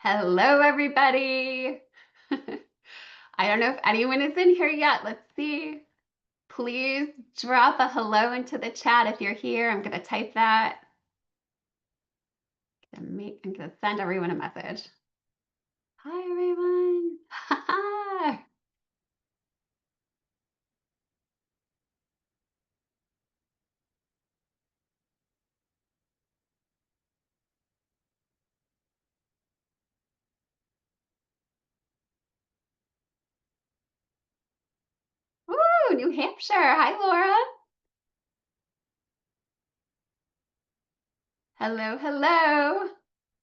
Hello, everybody. I don't know if anyone is in here yet. Let's see. Please drop a hello into the chat if you're here. I'm going to type that. I'm going to send everyone a message. Hi, everyone. Woo, New Hampshire. Hi, Laura. Hello, hello.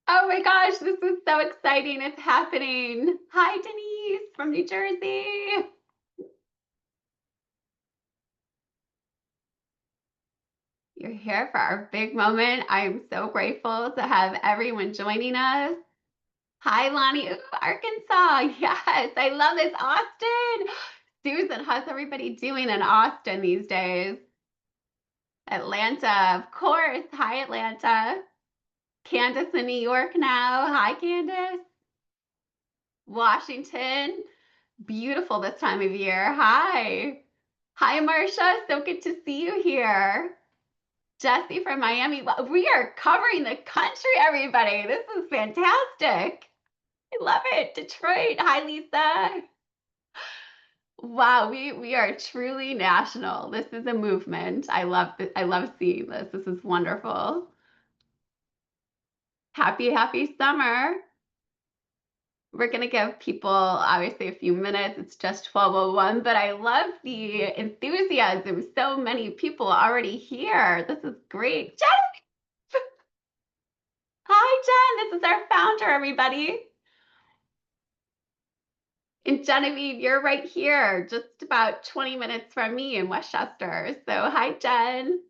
Oh my gosh, this is so exciting. It's happening. Hi, Denise from New Jersey. You're here for our big moment. I'm so grateful to have everyone joining us. Hi, Lonnie. Ooh, Arkansas. Yes, I love this. Austin. Susan, how's everybody doing in Austin these days? Atlanta, of course. Hi, Atlanta. Candace in New York now. Hi, Candace. Washington. Beautiful this time of year. Hi. Hi, Marcia. So good to see you here. Jesse from Miami. We are covering the country, everybody. This is fantastic. I love it. Detroit. Hi, Lisa. Wow, we are truly national. This is a movement. I love seeing this. This is wonderful. Happy summer. We're gonna give people obviously a few minutes. It's just 12:01, but I love the enthusiasm. So many people already here. This is great. Jen! Hi, Jen. This is our founder, everybody. And Genevieve, you're right here, just about 20 minutes from me in Westchester. So hi, Jen.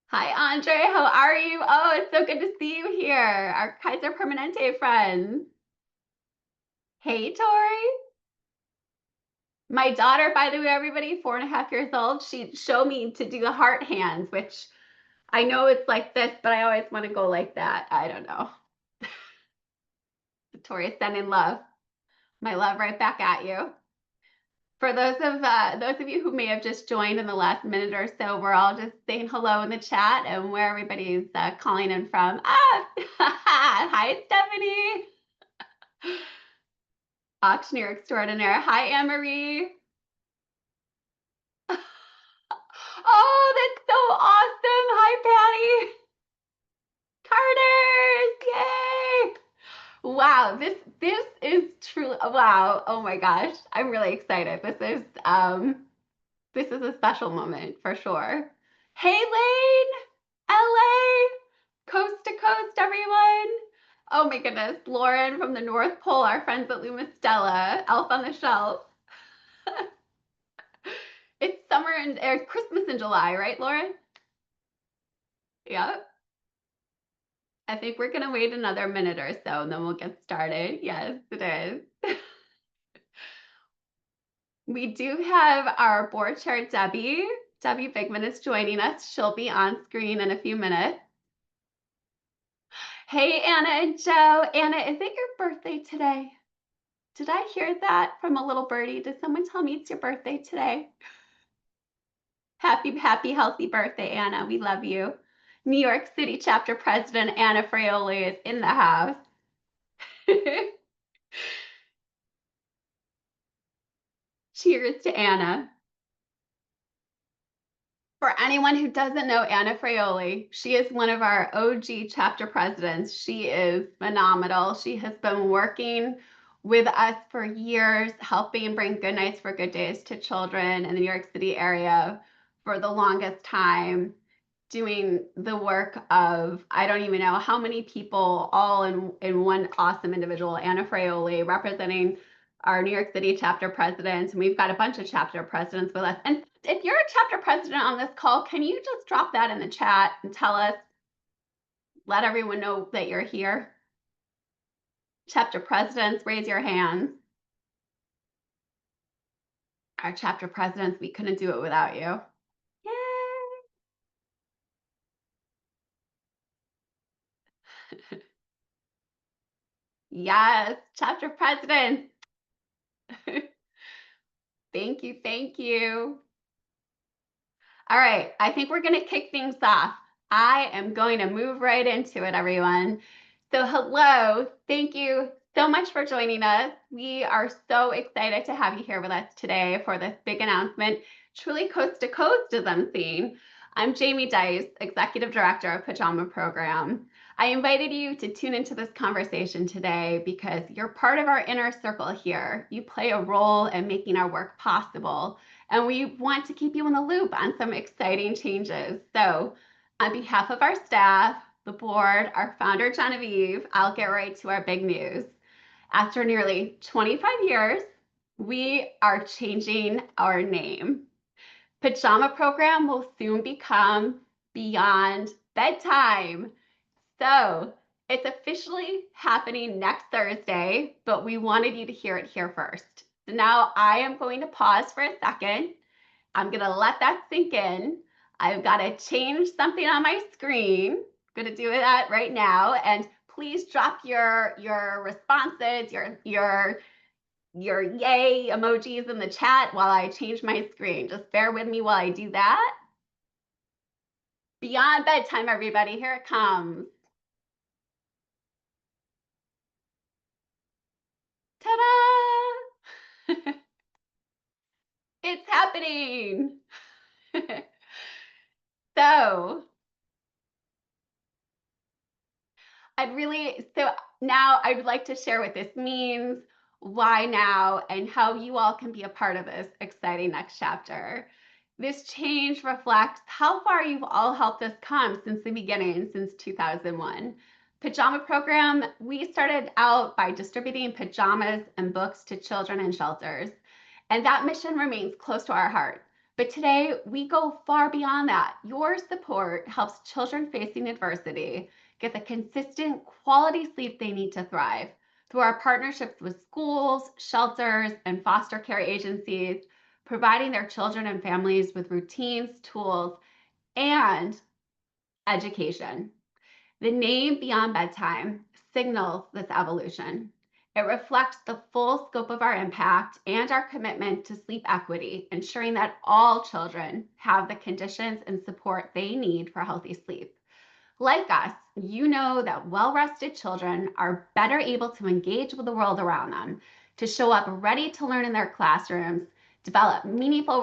Hi, Andre. How are you? Oh, it's so good to see you here. Our Kaiser Permanente friends. Hey, Tori. My daughter, by the way, everybody, 4.5 years old, she showed me to do the heart hands, which I know it's like this, but I always want to go like that. I don't know. Tori, sending love. My love right back at you. For those of you who may have just joined in the last minute or so, we're all just saying hello in the chat and where everybody's calling in from. Ah, hi, Stephanie. Auctioneer extraordinaire. Hi, Anne-Marie. Oh, that's so awesome. Hi, Patty. Carter's. Yay. Wow, this is truly wow. Oh my gosh. I'm really excited. This is a special moment for sure. Hey, Lane, LA, coast to coast, everyone. Oh my goodness, Lauren from the North Pole, our friends at Luma Stella, Elf on the Shelf. It's summer and Christmas in July, right, Lauren? Yep. I think we're gonna wait another minute or so and then we'll get started. Yes, it is. We do have our board chair, Debbie. Debbie Bigman is joining us. She'll be on screen in a few minutes. Hey, Anna and Joe. Anna, is it your birthday today? Did I hear that from a little birdie? Did someone tell me it's your birthday today? Happy, healthy birthday, Anna. We love you. New York City chapter president Anna Fraioli is in the house. Cheers to Anna. For anyone who doesn't know Anna Fraioli, she is one of our OG chapter presidents. She is phenomenal. She has been working with us for years, helping bring Good Nights for Good Days to children in the New York City area for the longest time, doing the work of, I don't even know how many people, all in one awesome individual, Anna Fraioli, representing our New York City chapter presidents. And we've got a bunch of chapter presidents with us. And if you're a chapter president on this call, can you just drop that in the chat and tell us, let everyone know that you're here? Chapter presidents, raise your hands. Our chapter presidents, we couldn't do it without you. Yay! Yes, chapter president. Thank you. Thank you. All right, I think we're going to kick things off. I am going to move right into it, everyone. So, hello, thank you so much for joining us. We are so excited to have you here with us today for this big announcement, truly coast to coast, as I'm seeing. I'm Jamie Dice, Executive Director of Pajama Program. I invited you to tune into this conversation today because you're part of our inner circle here. You play a role in making our work possible, and we want to keep you in the loop on some exciting changes. So, on behalf of our staff, the board, our founder, Genevieve, I'll get right to our big news. After nearly 25 years, we are changing our name. Pajama Program will soon become Beyond Bedtime. So it's officially happening next Thursday, but we wanted you to hear it here first. So now I am going to pause for a second. I'm going to let that sink in. I've got to change something on my screen. I'm going to do that right now. And please drop your responses, your yay emojis in the chat while I change my screen. Just bear with me while I do that. Beyond Bedtime, everybody. Here it comes. Ta-da! It's happening. So so now I'd like to share what this means, why now, and how you all can be a part of this exciting next chapter. This change reflects how far you've all helped us come since the beginning, since 2001. Pajama Program, we started out by distributing pajamas and books to children in shelters, and that mission remains close to our heart. But today, we go far beyond that. Your support helps children facing adversity get the consistent quality sleep they need to thrive. Through our partnerships with schools, shelters, and foster care agencies, providing their children and families with routines, tools, and education. The name Beyond Bedtime signals this evolution. It reflects the full scope of our impact and our commitment to sleep equity, ensuring that all children have the conditions and support they need for healthy sleep. Like us, you know that well-rested children are better able to engage with the world around them, to show up ready to learn in their classrooms, develop meaningful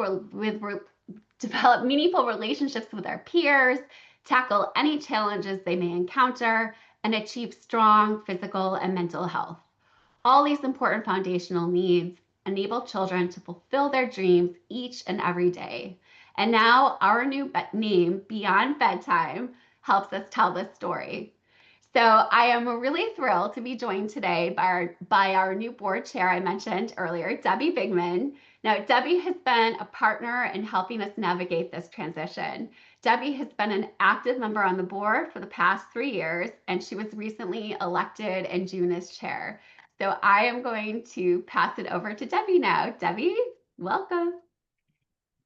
relationships with their peers, tackle any challenges they may encounter, and achieve strong physical and mental health. All these important foundational needs enable children to fulfill their dreams each and every day. And now our new name, Beyond Bedtime, helps us tell this story. So I am really thrilled to be joined today by our new board chair I mentioned earlier, Debbie Bigman. Now, Debbie has been a partner in helping us navigate this transition. Debbie has been an active member on the board for the past 3 years, and she was recently elected in June as chair. So I am going to pass it over to Debbie now. Debbie, welcome.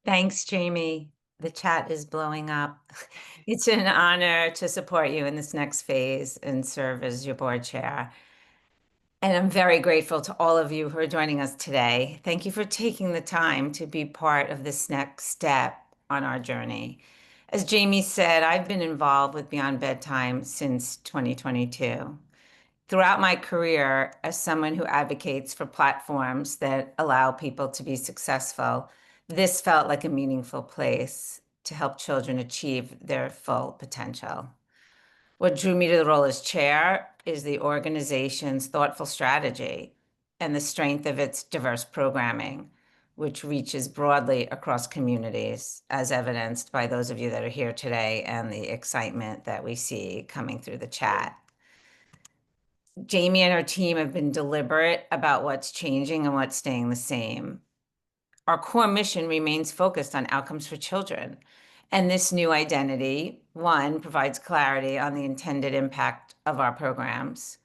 Thanks, Jamie. The chat is blowing up. It's an honor to support you in this next phase and serve as your board chair. And I'm very grateful to all of you who are joining us today. Thank you for taking the time to be part of this next step on our journey. As Jamie said, I've been involved with Beyond Bedtime since 2022. Throughout my career, as someone who advocates for platforms that allow people to be successful, this felt like a meaningful place to help children achieve their full potential. What drew me to the role as chair is the organization's thoughtful strategy and the strength of its diverse programming, which reaches broadly across communities, as evidenced by those of you that are here today and the excitement that we see coming through the chat. Jamie and her team have been deliberate about what's changing and what's staying the same. Our core mission remains focused on outcomes for children. And this new identity, one, provides clarity on the intended impact of our programs,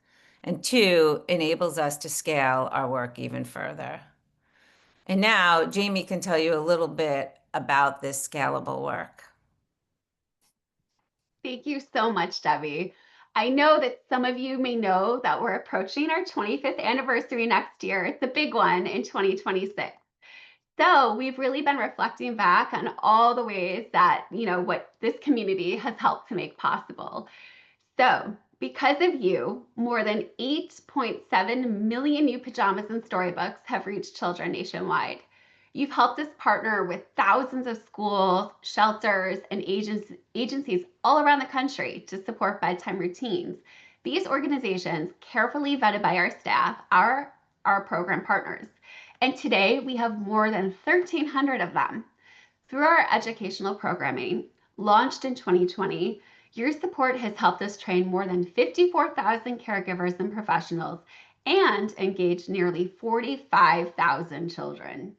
and two, enables us to scale our work even further. And now Jamie can tell you a little bit about this scalable work. Thank you so much, Debbie. I know that some of you may know that we're approaching our 25th anniversary next year. It's a big one in 2026. So we've really been reflecting back on all the ways that, what this community has helped to make possible. So, because of you, more than 8.7 million new pajamas and storybooks have reached children nationwide. You've helped us partner with thousands of schools, shelters, and agencies all around the country to support bedtime routines. These organizations, carefully vetted by our staff, are our program partners. And today we have more than 1,300 of them. Through our educational programming, launched in 2020, your support has helped us train more than 54,000 caregivers and professionals and engage nearly 45,000 children.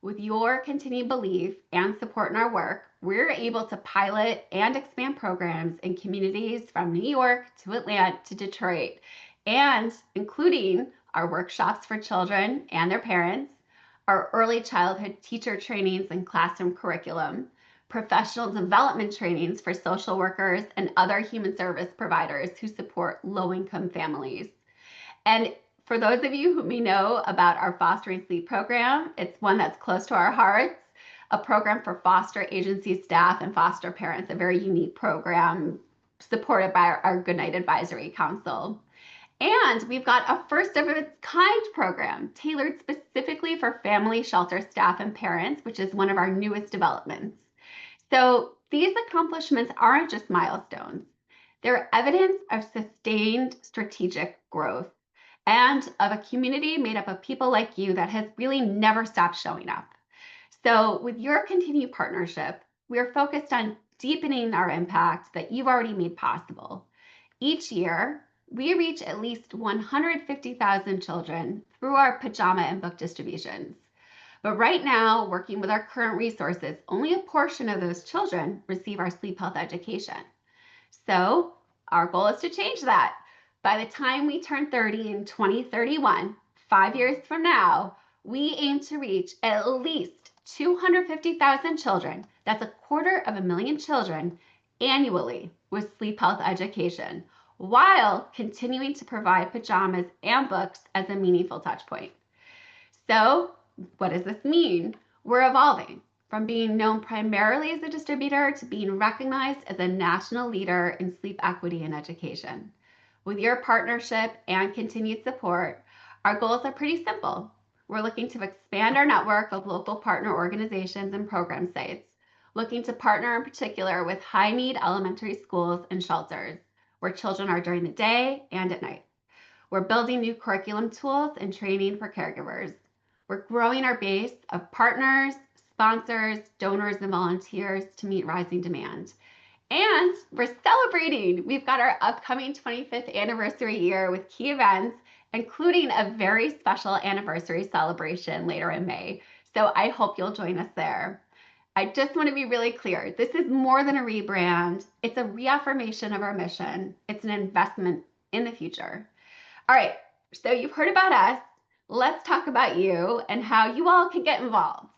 With your continued belief and support in our work, we're able to pilot and expand programs in communities from New York to Atlanta to Detroit, and including our workshops for children and their parents, our early childhood teacher trainings and classroom curriculum, professional development trainings for social workers and other human service providers who support low income families. And for those of you who may know about our Fostering Sleep program, it's one that's close to our hearts, a program for foster agency staff and foster parents, a very unique program supported by our Goodnight Advisory Council. And we've got a first of its kind program tailored specifically for family shelter staff and parents, which is one of our newest developments. So these accomplishments aren't just milestones. They're evidence of sustained strategic growth and of a community made up of people like you that has really never stopped showing up. So with your continued partnership, we are focused on deepening our impact that you've already made possible. Each year, we reach at least 150,000 children through our pajama and book distributions. But right now, working with our current resources, only a portion of those children receive our sleep health education. So our goal is to change that. By the time we turn 30 in 2031, 5 years from now, we aim to reach at least 250,000 children. That's 250,000 children annually with sleep health education, while continuing to provide pajamas and books as a meaningful touch point. So, what does this mean? We're evolving from being known primarily as a distributor to being recognized as a national leader in sleep equity and education. With your partnership and continued support, our goals are pretty simple. We're looking to expand our network of local partner organizations and program sites, looking to partner in particular with high need elementary schools and shelters where children are during the day and at night. We're building new curriculum tools and training for caregivers. We're growing our base of partners, sponsors, donors, and volunteers to meet rising demand. And we're celebrating. We've got our upcoming 25th anniversary year with key events, including a very special anniversary celebration later in May. So I hope you'll join us there. I just want to be really clear. This is more than a rebrand. It's a reaffirmation of our mission. It's an investment in the future. All right, so you've heard about us. Let's talk about you and how you all can get involved.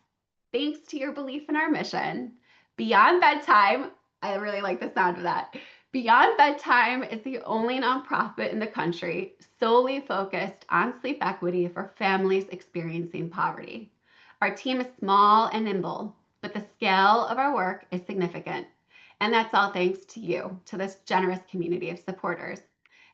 Thanks to your belief in our mission, Beyond Bedtime, I really like the sound of that. Beyond Bedtime is the only nonprofit in the country solely focused on sleep equity for families experiencing poverty. Our team is small and nimble, but the scale of our work is significant. And that's all thanks to you, to this generous community of supporters.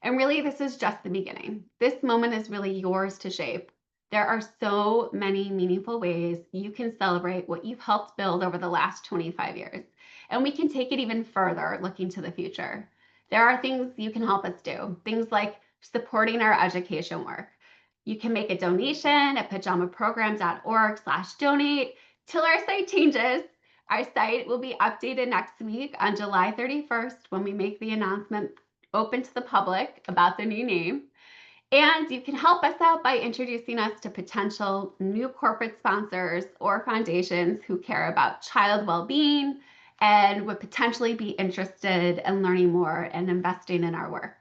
And really, this is just the beginning. This moment is really yours to shape. There are so many meaningful ways you can celebrate what you've helped build over the last 25 years. And we can take it even further looking to the future. There are things you can help us do, things like supporting our education work. You can make a donation at pajamaprogram.org/donate till our site changes. Our site will be updated next week on July 31st when we make the announcement open to the public about the new name. And you can help us out by introducing us to potential new corporate sponsors or foundations who care about child well-being and would potentially be interested in learning more and investing in our work.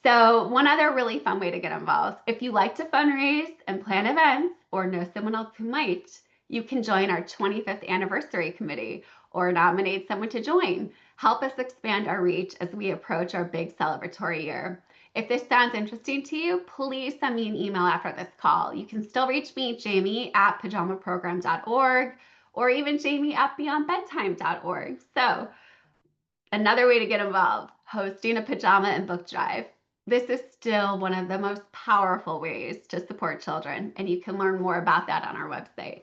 So one other really fun way to get involved, if you like to fundraise and plan events or know someone else who might, You can join our 25th anniversary committee or nominate someone to join. Help us expand our reach as we approach our big celebratory year. If this sounds interesting to you, please send me an email after this call. You can still reach me, Jamie at pajamaprogram.org, or even Jamie at beyondbedtime.org. So, another way to get involved, hosting a pajama and book drive. This is still one of the most powerful ways to support children, and you can learn more about that on our website.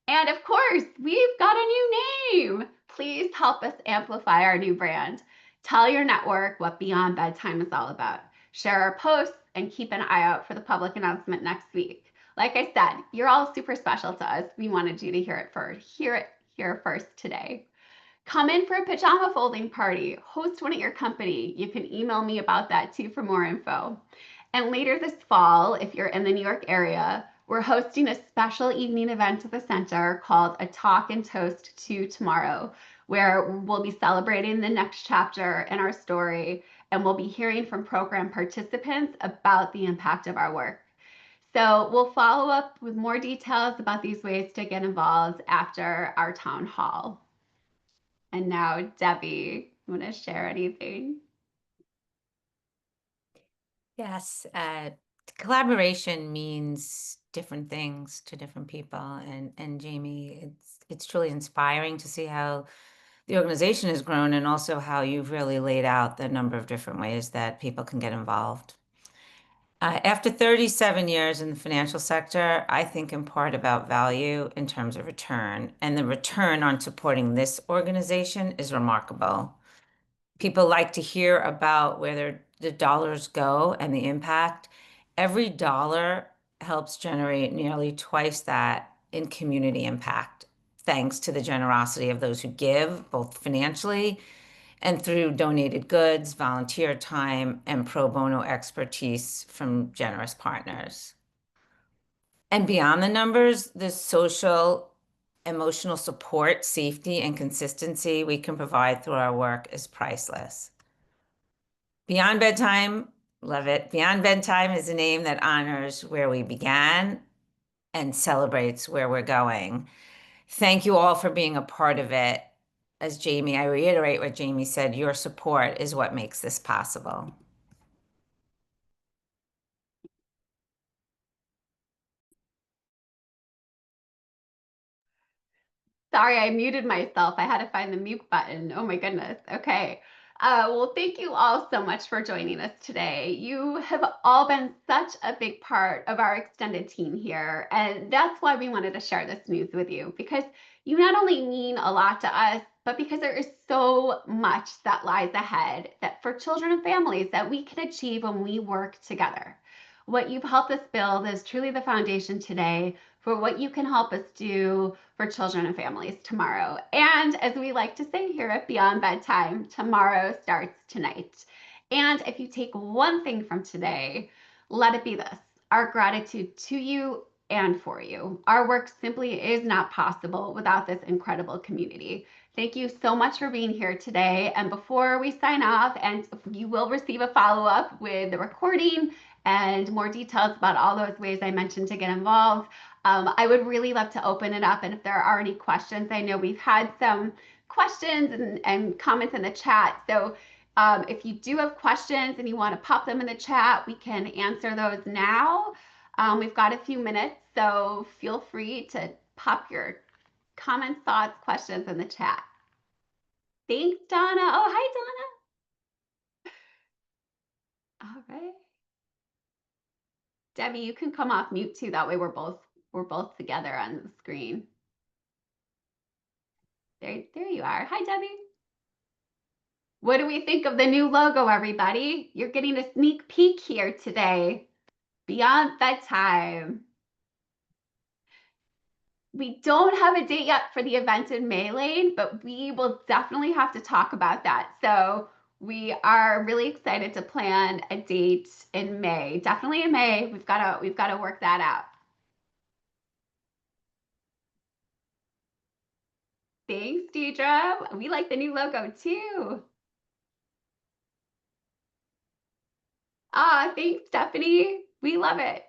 And of course, we've got a new name. Please help us amplify our new brand. Tell your network what Beyond Bedtime is all about. Share our posts and keep an eye out for the public announcement next week. Like I said, you're all super special to us. We wanted you to hear it here first today. Come in for a pajama folding party. Host one at your company. You can email me about that too for more info. And later this fall, if you're in the New York area, we're hosting a special evening event at the center called A Talk and Toast to Tomorrow, where we'll be celebrating the next chapter in our story and we'll be hearing from program participants about the impact of our work. So we'll follow up with more details about these ways to get involved after our town hall. And now, Debbie, you want to share anything? Yes, collaboration means different things to different people, and Jamie, it's truly inspiring to see how the organization has grown and also how you've really laid out the number of different ways that people can get involved. After 37 years in the financial sector, I think in part about value in terms of return, and the return on supporting this organization is remarkable. People like to hear about where the dollars go and the impact. Every dollar helps generate nearly twice that in community impact, thanks to the generosity of those who give, both financially and through donated goods, volunteer time, and pro bono expertise from generous partners. And beyond the numbers, the social, emotional support, safety, and consistency we can provide through our work is priceless. Beyond Bedtime, love it. Beyond Bedtime is a name that honors where we began and celebrates where we're going. Thank you all for being a part of it. As Jamie, I reiterate what Jamie said, your support is what makes this possible. Sorry, I muted myself. I had to find the mute button. Oh my goodness. Okay. Well, thank you all so much for joining us today. You have all been such a big part of our extended team here, and that's why we wanted to share this news with you, because you not only mean a lot to us, but because there is so much that lies ahead that for children and families that we can achieve when we work together. What you've helped us build is truly the foundation today for what you can help us do for children and families tomorrow. And as we like to say here at Beyond Bedtime, tomorrow starts tonight. And if you take one thing from today, let it be this: our gratitude to you and for you. Our work simply is not possible without this incredible community. Thank you so much for being here today. And before we sign off, and you will receive a follow up with the recording and more details about all those ways I mentioned to get involved. I would really love to open it up. And if there are any questions, I know we've had some questions and comments in the chat. So if you do have questions and you want to pop them in the chat, we can answer those now. We've got a few minutes, so feel free to pop your comments, thoughts, questions in the chat. Thanks, Donna. Oh, hi, Donna. All right. Debbie, you can come off mute too. That way we're both together on the screen. There you are. Hi, Debbie. What do we think of the new logo, everybody? You're getting a sneak peek here today. Beyond Bedtime. We don't have a date yet for the event in May, Lane, but we will definitely have to talk about that. So we are really excited to plan a date in May. Definitely in May. We've got to work that out. Thanks, Deidre. We like the new logo too. Ah, thanks, Stephanie. We love it.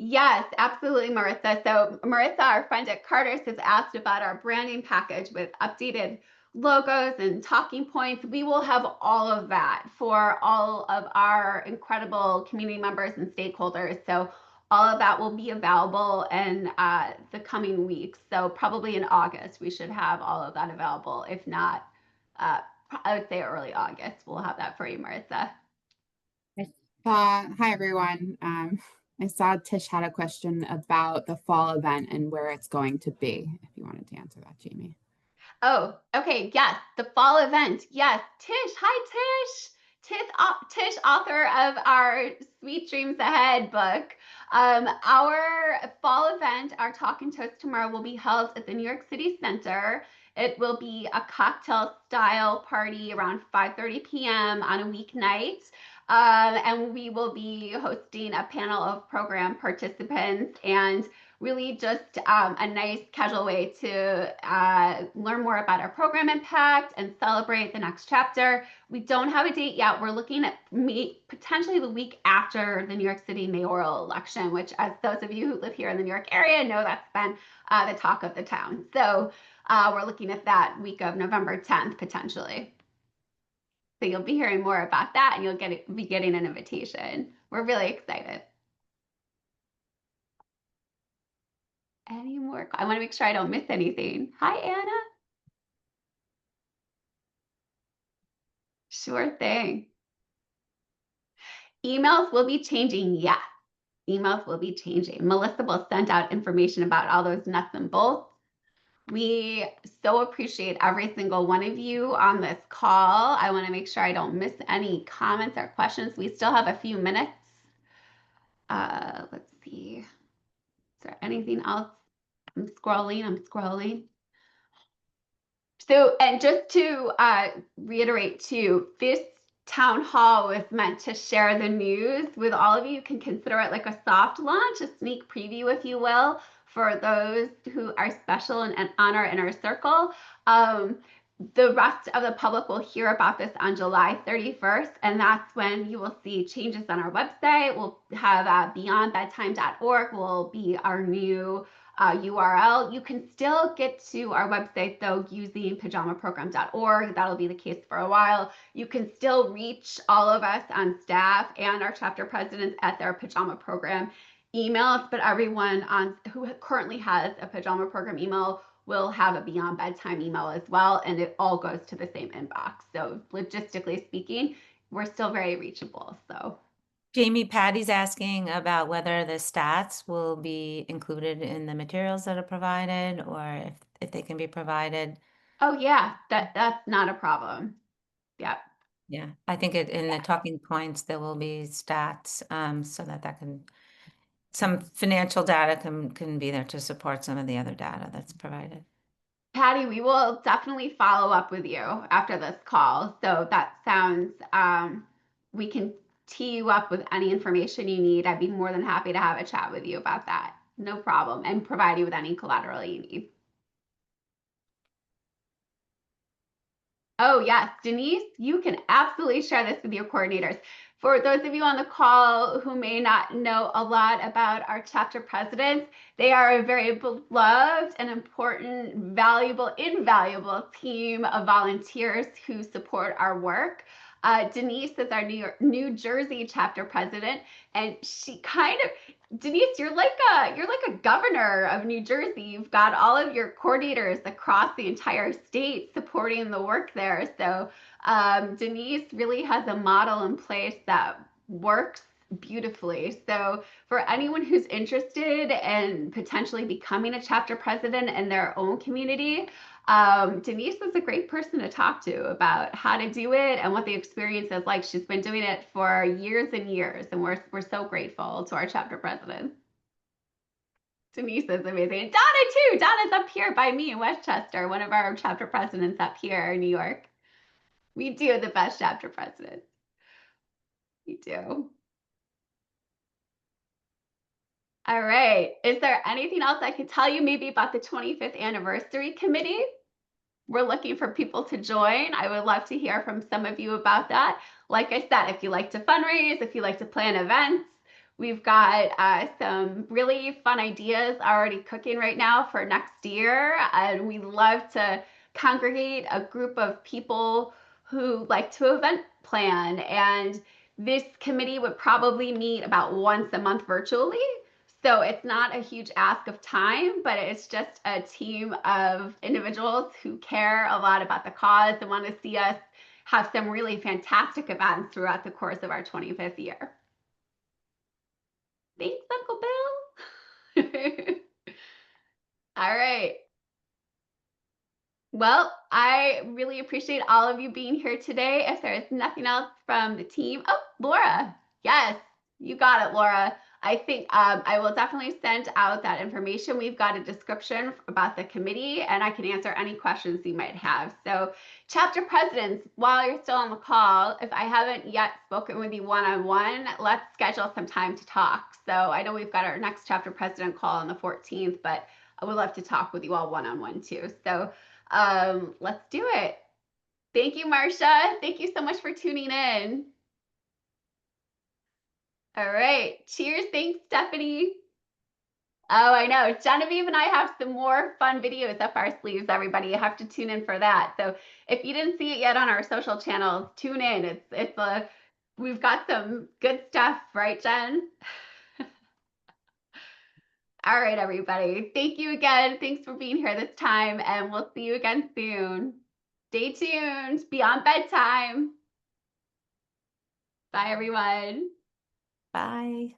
Yes, absolutely, Marissa. So, Marissa, our friend at Carter's, has asked about our branding package with updated logos and talking points. We will have all of that for all of our incredible community members and stakeholders. So, all of that will be available in the coming weeks. So, probably in August, we should have all of that available. If not, uh, I would say early August, we'll have that for you, Marissa. Hi everyone. I saw Tish had a question about the fall event and where it's going to be, if you wanted to answer that, Jamie. Oh, okay. Yes, the fall event. Yes, Tish. Hi, Tish. Tish, author of our Sweet Dreams Ahead book. Our fall event, our Talk and Toast tomorrow, will be held at the New York City Center. It will be a cocktail style party around 5:30 p.m. on a weeknight. And we will be hosting a panel of program participants and really just a nice casual way to learn more about our program impact and celebrate the next chapter. We don't have a date yet. We're looking at potentially the week after the New York City mayoral election, which, as those of you who live here in the New York area know, that's been the talk of the town. So we're looking at that week of November 10th potentially. So you'll be hearing more about that, and you'll be getting an invitation. We're really excited. Any more? I want to make sure I don't miss anything. Hi, Anna. Sure thing. Emails will be changing. Yeah, emails will be changing. Melissa will send out information about all those nuts and bolts. We so appreciate every single one of you on this call. I want to make sure I don't miss any comments or questions. We still have a few minutes. Let's see. Is there anything else? I'm scrolling. So, and just to reiterate too, this town hall was meant to share the news with all of you. You can consider it like a soft launch, a sneak preview, if you will, for those who are special and on our inner circle. The rest of the public will hear about this on July 31st, and that's when you will see changes on our website. We'll have beyondbedtime.org will be our new URL. You can still get to our website though using pajamaprogram.org. That'll be the case for a while. You can still reach all of us on staff and our chapter presidents at their pajama program emails, but everyone who currently has a pajama program email will have a Beyond Bedtime email as well, and it all goes to the same inbox. So logistically speaking, we're still very reachable. So Jamie, Patty's asking about whether the stats will be included in the materials that are provided, or if they can be provided. oh yeah, that's not a problem. Yeah. Yeah, I think in the talking points, there will be stats, so that some financial data can be there to support some of the other data that's provided. Patty, we will definitely follow up with you after this call. So that sounds, we can tee you up with any information you need. I'd be more than happy to have a chat with you about that. No problem. And provide you with any collateral you need. Oh, yes, Denise, you can absolutely share this with your coordinators. For those of you on the call who may not know a lot about our chapter presidents, they are a very beloved and important, valuable, invaluable team of volunteers who support our work. Denise is our New Jersey chapter president, and she kind of Denise, you're like a governor of New Jersey. You've got all of your coordinators across the entire state supporting the work there. So Denise really has a model in place that works beautifully. So for anyone who's interested in potentially becoming a chapter president in their own community, Denise is a great person to talk to about how to do it and what the experience is like. She's been doing it for years and years, and we're so grateful to our chapter president. Denise is amazing. And Donna too. Donna's up here by me in Westchester, one of our chapter presidents up here in New York. We do have the best chapter presidents. We do. All right. Is there anything else I could tell you maybe about the 25th anniversary committee? We're looking for people to join. I would love to hear from some of you about that. Like I said, if you like to fundraise, if you like to plan events, We've got some really fun ideas already cooking right now for next year. And we love to congregate a group of people who like to event plan. And this committee would probably meet about once a month virtually. So it's not a huge ask of time, but it's just a team of individuals who care a lot about the cause and want to see us have some really fantastic events throughout the course of our 25th year. Thanks, Uncle Bill. All right. Well, I really appreciate all of you being here today. If there is nothing else from the team, oh, Laura, yes, you got it, Laura. I think I will definitely send out that information. We've got a description about the committee, and I can answer any questions you might have. So, chapter presidents, while you're still on the call, if I haven't yet spoken with you one-on-one, let's schedule some time to talk. So, I know we've got our next chapter president call on the 14th, but I would love to talk with you all one-on-one too. So, let's do it. Thank you, Marcia. Thank you so much for tuning in. All right. Cheers. Thanks, Stephanie. Oh, I know. Genevieve and I have some more fun videos up our sleeves, everybody. You have to tune in for that. So if you didn't see it yet on our social channels, tune in. We've got some good stuff, right, Jen? All right, everybody. Thank you again. Thanks for being here this time, and we'll see you again soon. Stay tuned. Beyond bedtime. Bye, everyone. Bye.